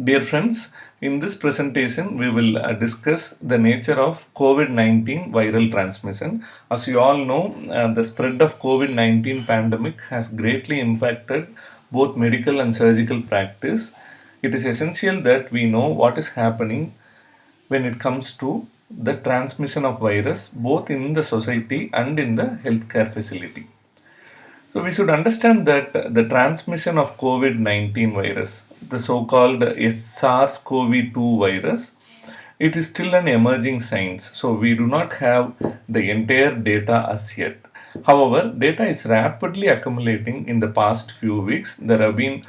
Dear friends, in this presentation, we will discuss the nature of COVID-19 viral transmission. As you all know, the spread of COVID-19 pandemic has greatly impacted both medical and surgical practice. It is essential that we know what is happening when it comes to the transmission of virus both in the society and in the healthcare facility. So we should understand that the transmission of COVID-19 virus, the so-called SARS-CoV-2 virus, it is still an emerging science. So we do not have the entire data as yet. However, data is rapidly accumulating in the past few weeks. There have been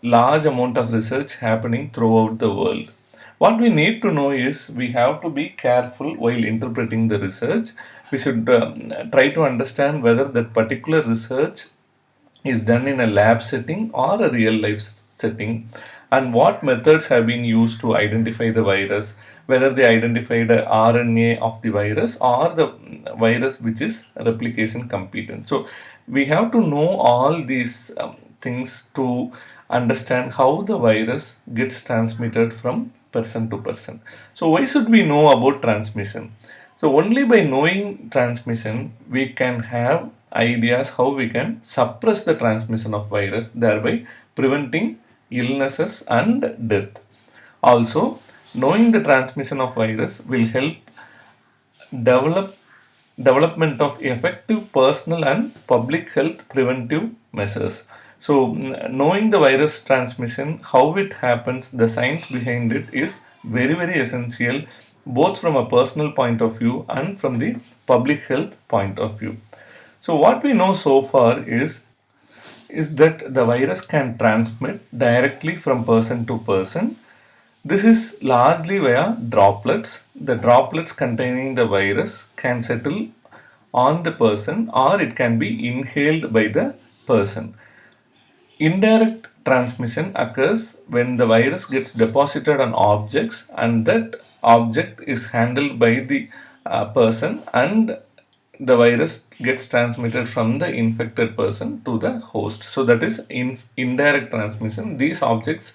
large amount of research happening throughout the world. What we need to know is we have to be careful while interpreting the research. We should try to understand whether that particular research is done in a lab setting or a real life setting, and what methods have been used to identify the virus, whether they identified the RNA of the virus or the virus which is replication competent. So we have to know all these things to understand how the virus gets transmitted from person to person. So why should we know about transmission? So only by knowing transmission we can have ideas how we can suppress the transmission of virus, thereby preventing illnesses and death. Also, knowing the transmission of virus will help develop development of effective personal and public health preventive measures. So, knowing the virus transmission, how it happens, the science behind it is very essential, both from a personal point of view and from the public health point of view. So, what we know so far is that the virus can transmit directly from person to person. This is largely via droplets. The droplets containing the virus can settle on the person or it can be inhaled by the person. Indirect transmission occurs when the virus gets deposited on objects and that object is handled by the person, and the virus gets transmitted from the infected person to the host. So that is indirect transmission. These objects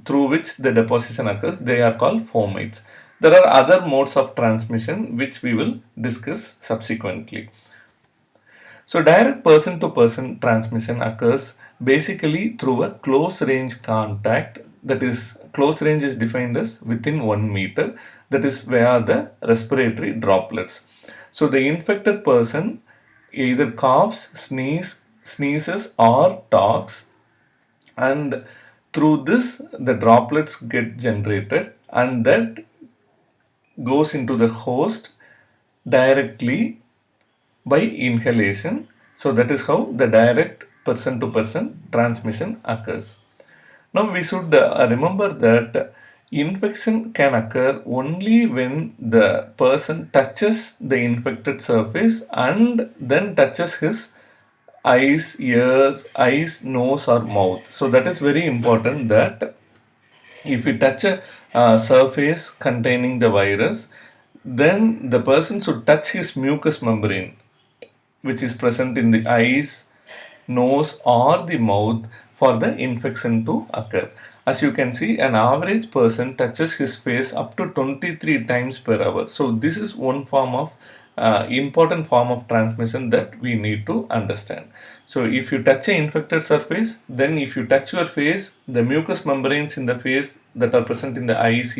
through which the deposition occurs, they are called fomites. There are other modes of transmission which we will discuss subsequently. So direct person to person transmission occurs basically through a close range contact. That is, close range is defined as within 1 meter, that is via the respiratory droplets. So the infected person either coughs, sneezes or talks, and through this the droplets get generated and that goes into the host directly by inhalation. So that is how the direct person to person transmission occurs. Now we should remember that infection can occur only when the person touches the infected surface and then touches his eyes, nose or mouth. So that is very important, that if we touch a surface containing the virus, then the person should touch his mucous membrane which is present in the eyes, nose or the mouth for the infection to occur. As you can see, an average person touches his face up to 23 times per hour. So this is one form of important form of transmission that we need to understand. So if you touch an infected surface, then if you touch your face, the mucous membranes in the face that are present in the eyes,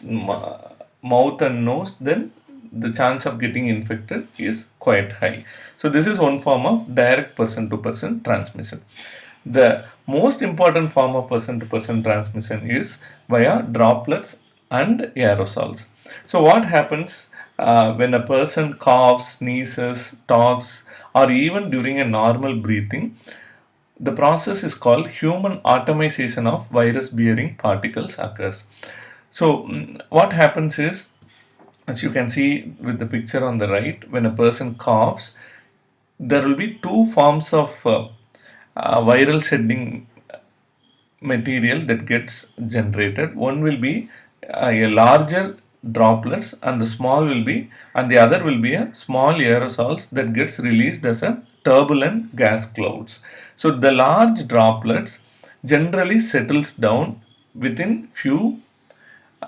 mouth and nose, then the chance of getting infected is quite high. So this is one form of direct person to person transmission. The most important form of person to person transmission is via droplets and aerosols. So what happens when a person coughs, sneezes, talks, or even during a normal breathing? The process is called human atomization of virus bearing particles occurs. So what happens is, as you can see with the picture on the right, when a person coughs, there will be two forms of viral shedding material that gets generated. One will be a larger droplets and the other will be a small aerosols that gets released as a turbulent gas clouds. So the large droplets generally settles down within few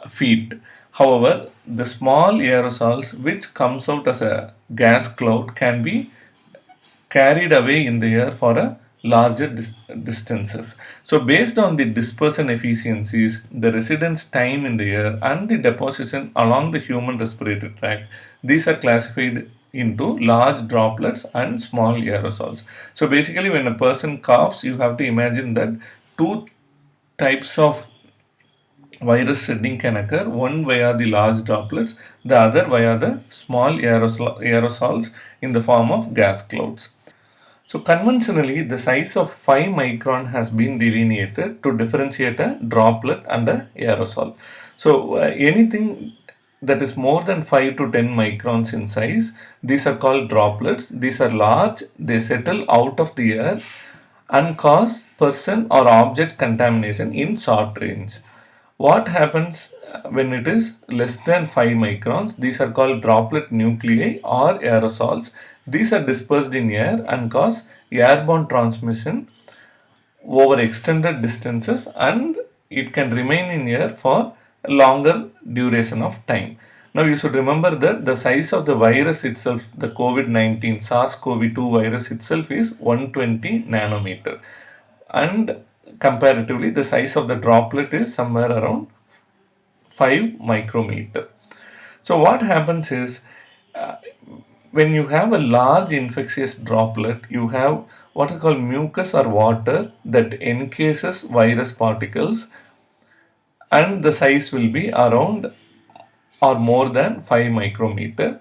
feet. However, the small aerosols which comes out as a gas cloud can be carried away in the air for a larger distances. So, based on the dispersion efficiencies, the residence time in the air, and the deposition along the human respiratory tract, these are classified into large droplets and small aerosols. So, basically, when a person coughs, you have to imagine that two types of virus shedding can occur, one via the large droplets, the other via the small aerosols in the form of gas clouds. So conventionally, the size of 5 micron has been delineated to differentiate a droplet and a aerosol. So anything that is more than 5 to 10 microns in size, these are called droplets. These are large, they settle out of the air and cause person or object contamination in short range. What happens when it is less than 5 microns? These are called droplet nuclei or aerosols. These are dispersed in air and cause airborne transmission over extended distances, and it can remain in air for a longer duration of time. Now you should remember that the size of the virus itself, the COVID-19 SARS-CoV-2 virus itself is 120 nanometer, and comparatively the size of the droplet is somewhere around 5 micrometer. So what happens is, when you have a large infectious droplet, you have what is called mucus or water that encases virus particles, and the size will be around or more than 5 micrometer.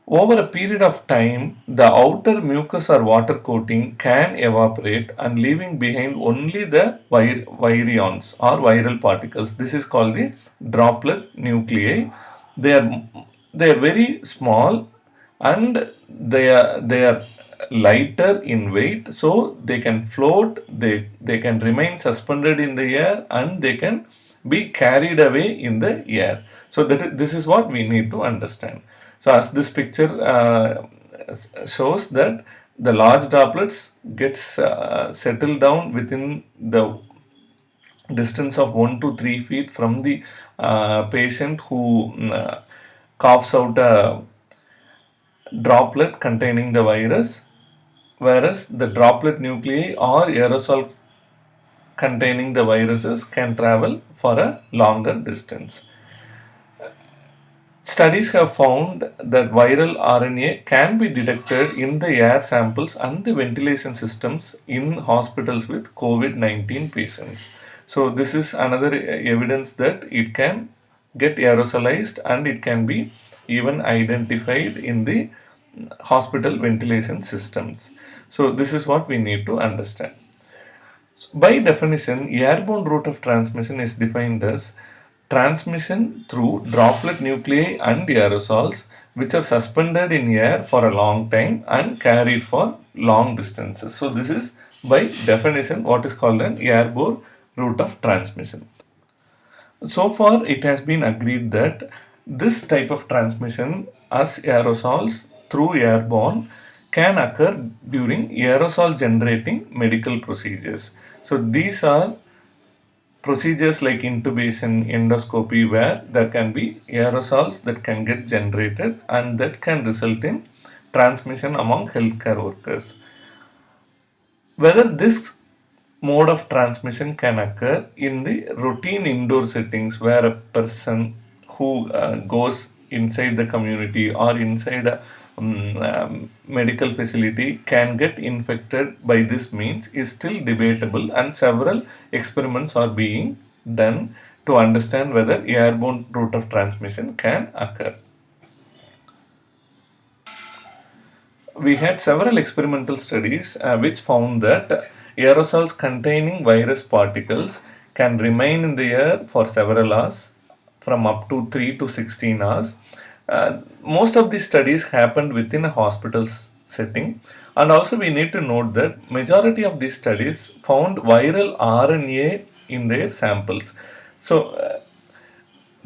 Over a period of time, the outer mucus or water coating can evaporate and leaving behind only the virions or viral particles. This is called the droplet nuclei. They are they are very small, and they are lighter in weight, so they can float, they can remain suspended in the air, and they can be carried away in the air. So this is what we need to understand. So as this picture shows that the large droplets gets settled down within the distance of 1 to 3 feet from the patient who coughs out a droplet containing the virus, whereas the droplet nuclei or aerosol containing the viruses can travel for a longer distance. Studies have found that viral RNA can be detected in the air samples and the ventilation systems in hospitals with COVID-19 patients. So, this is another evidence that it can get aerosolized and it can be even identified in the hospital ventilation systems. So, this is what we need to understand. By definition, airborne route of transmission is defined as transmission through droplet nuclei and aerosols which are suspended in air for a long time and carried for long distances. So, this is by definition what is called an airborne route of transmission. So far, it has been agreed that this type of transmission as aerosols through airborne can occur during aerosol generating medical procedures. So, these are procedures like intubation, endoscopy, where there can be aerosols that can get generated and that can result in transmission among healthcare workers. Whether this mode of transmission can occur in the routine indoor settings where a person who goes inside the community or inside a medical facility can get infected by this means is still debatable, and several experiments are being done to understand whether airborne route of transmission can occur. We had several experimental studies which found that aerosols containing virus particles can remain in the air for several hours, from up to 3 to 16 hours. Most of these studies happened within a hospital setting, and also we need to note that majority of these studies found viral RNA in their samples. So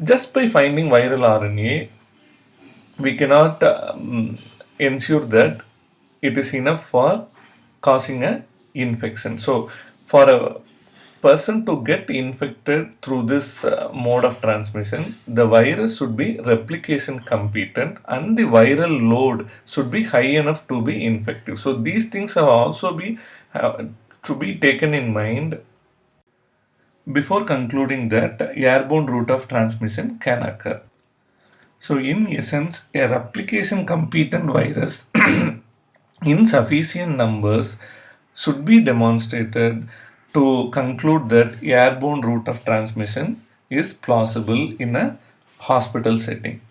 just by finding viral RNA, we cannot ensure that it is enough for causing a infection. So for a person to get infected through this mode of transmission, the virus should be replication competent and the viral load should be high enough to be infective. So these things have also be to be taken in mind before concluding that airborne route of transmission can occur. So, in essence, a replication competent virus in sufficient numbers should be demonstrated to conclude that airborne route of transmission is plausible in a hospital setting.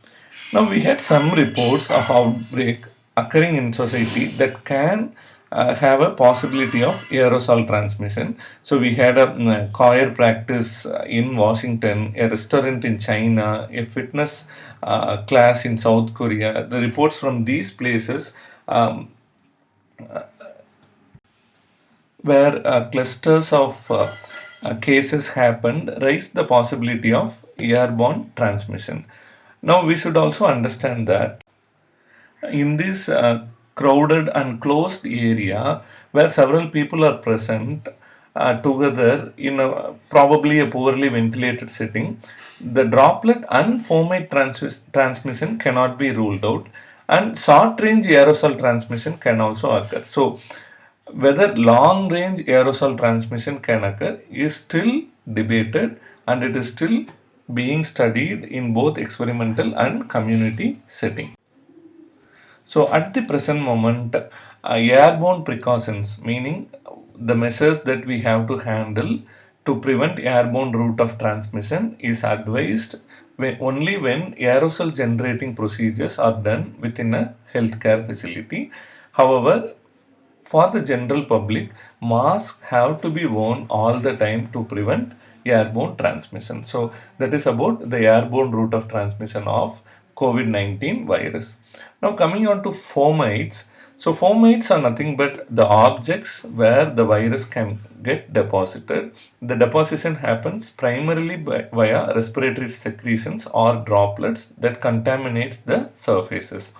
Now, we had some reports of outbreak occurring in society that can have a possibility of aerosol transmission. So, we had a choir practice in Washington, a restaurant in China, a fitness class in South Korea. The reports from these places where clusters of cases happened raised the possibility of airborne transmission. Now, we should also understand that in this crowded and closed area where several people are present together in a probably a poorly ventilated setting, the droplet and fomite transmission cannot be ruled out, and short range aerosol transmission can also occur. So, whether long range aerosol transmission can occur is still debated, and it is still being studied in both experimental and community setting. So, at the present moment, airborne precautions, meaning the measures that we have to handle to prevent airborne route of transmission, is advised only when aerosol generating procedures are done within a healthcare facility. However, for the general public, masks have to be worn all the time to prevent airborne transmission. So, that is about the airborne route of transmission of COVID 19 virus. Now, coming on to fomites. So, fomites are nothing but the objects where the virus can get deposited. The deposition happens primarily via respiratory secretions or droplets that contaminates the surfaces.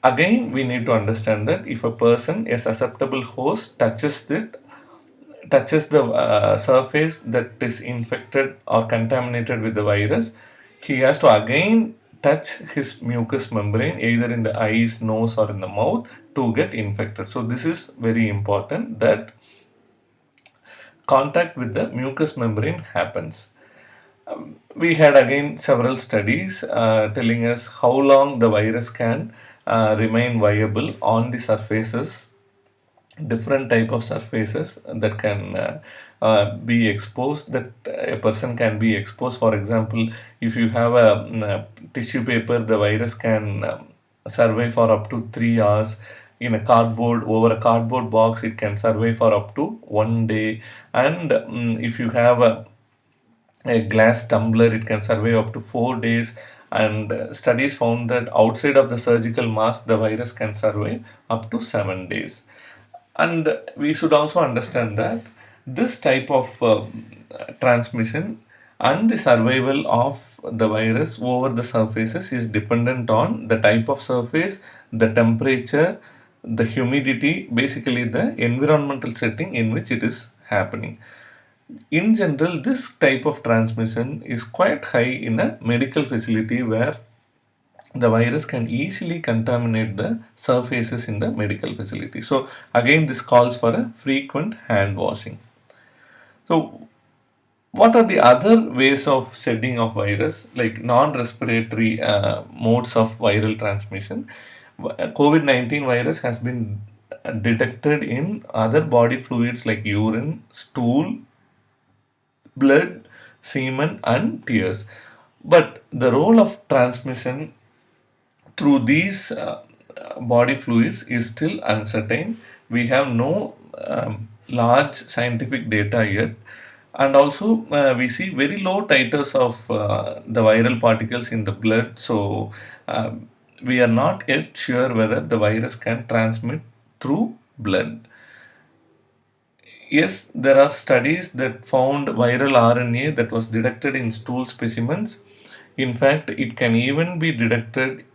Again, we need to understand that if a person, a susceptible host, touches the surface that is infected or contaminated with the virus, he has to again touch his mucous membrane either in the eyes, nose, or in the mouth to get infected. So this is very important that contact with the mucous membrane happens. We had again several studies telling us how long the virus can remain viable on the surfaces, different type of surfaces that can be exposed, that a person can be exposed. For example, if you have a tissue paper, the virus can survive for up to 3 hours. In a cardboard, over a cardboard box, it can survive for up to 1 day. And if you have a glass tumbler, it can survive up to 4 days. And studies found that outside of the surgical mask, the virus can survive up to 7 days. And we should also understand that this type of transmission and the survival of the virus over the surfaces is dependent on the type of surface, the temperature, the humidity, basically the environmental setting in which it is happening. In general, this type of transmission is quite high in a medical facility where the virus can easily contaminate the surfaces in the medical facility. So, again, this calls for a frequent hand washing. So, what are the other ways of shedding of virus, like non-respiratory modes of viral transmission? COVID-19 virus has been detected in other body fluids like urine, stool, blood, semen, and tears. But the role of transmission through these body fluids is still uncertain. We have no large scientific data yet, and also we see very low titers of the viral particles in the blood. So we are not yet sure whether the virus can transmit through blood. Yes, there are studies that found viral RNA that was detected in stool specimens. In fact, it can even be detected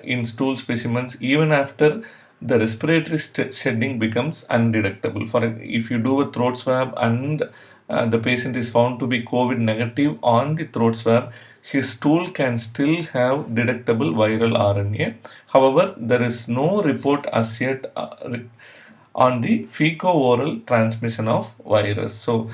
in stool specimens even after the respiratory shedding becomes undetectable. For if you do a throat swab and the patient is found to be COVID negative on the throat swab, his stool can still have detectable viral RNA. However, there is no report as yet on the fecal-oral transmission of virus. So,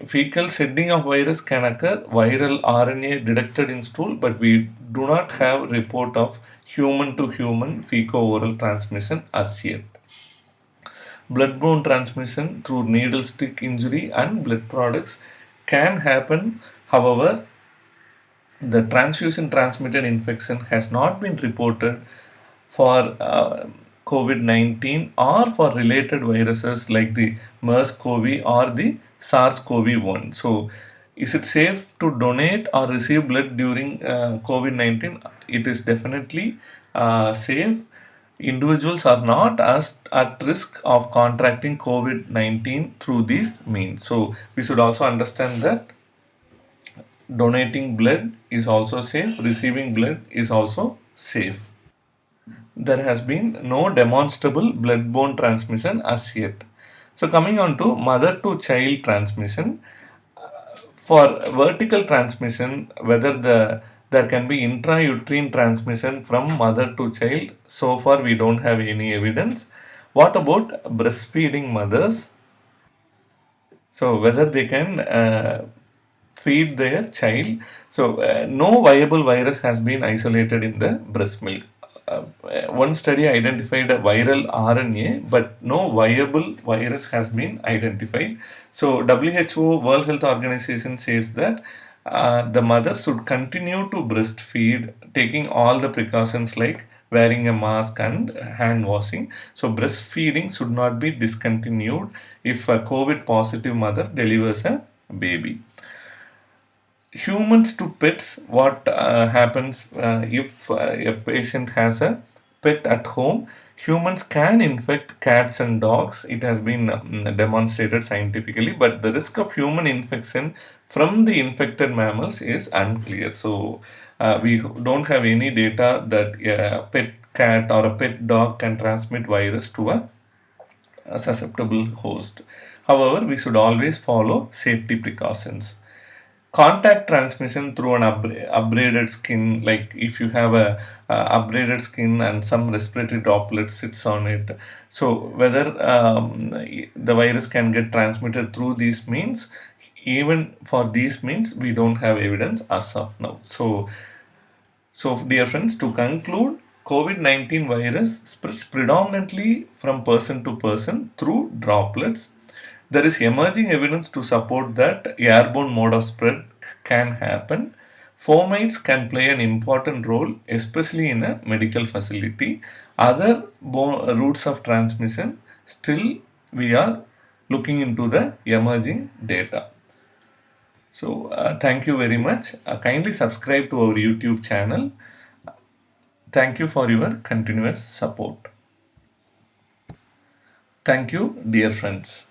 fecal shedding of virus can occur, viral RNA detected in stool, but we do not have report of human to human fecal-oral transmission as yet. Bloodborne transmission through needle stick injury and blood products can happen. However, the transfusion transmitted infection has not been reported for COVID 19 or for related viruses like the MERS CoV or the SARS CoV 1. So, is it safe to donate or receive blood during COVID 19? It is definitely safe. Individuals are not as at risk of contracting COVID 19 through these means. So, we should also understand that donating blood is also safe, receiving blood is also safe. There has been no demonstrable blood-borne transmission as yet. So, coming on to mother to child transmission, for vertical transmission, whether there can be intrauterine transmission from mother to child, so far we don't have any evidence. What about breastfeeding mothers? So whether they can feed their child. So no viable virus has been isolated in the breast milk. One study identified a viral RNA, but no viable virus has been identified. So WHO, World Health Organization, says that the mother should continue to breastfeed, taking all the precautions like wearing a mask and hand washing. So breastfeeding should not be discontinued if a COVID positive mother delivers a baby. Humans to pets, what happens if a patient has a pet at home? Humans can infect cats and dogs. It has been demonstrated scientifically, but the risk of human infection from the infected mammals is unclear. So we don't have any data that a pet cat or a pet dog can transmit virus to a susceptible host. However, we should always follow safety precautions. Contact transmission through an upbraided skin, like if you have a upbraided skin and some respiratory droplet sits on it, so whether the virus can get transmitted through these means, even for these means we don't have evidence as of now. So, dear friends, to conclude, COVID 19 virus spreads predominantly from person to person through droplets. There is emerging evidence to support that airborne mode of spread can happen. Fomites can play an important role, especially in a medical facility. Other routes of transmission, still we are looking into the emerging data. So, thank you very much. Kindly subscribe to our YouTube channel. Thank you for your continuous support. Thank you, dear friends.